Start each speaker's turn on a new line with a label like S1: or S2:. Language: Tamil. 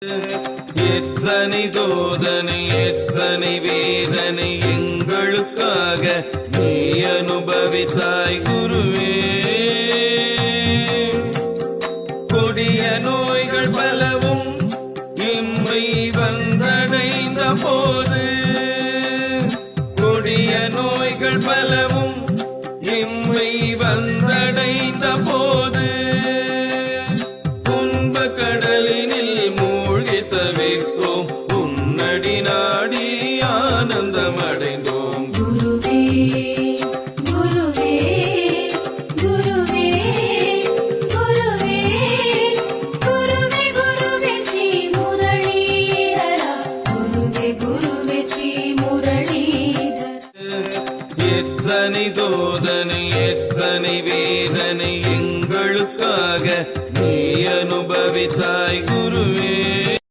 S1: எத்தனை சோதனை எத்தனை வேதனை எங்களுக்காக நீ அனுபவித்தாய் குருவே. கொடிய நோய்கள் பலவும் இம்மை வந்தடைந்த போது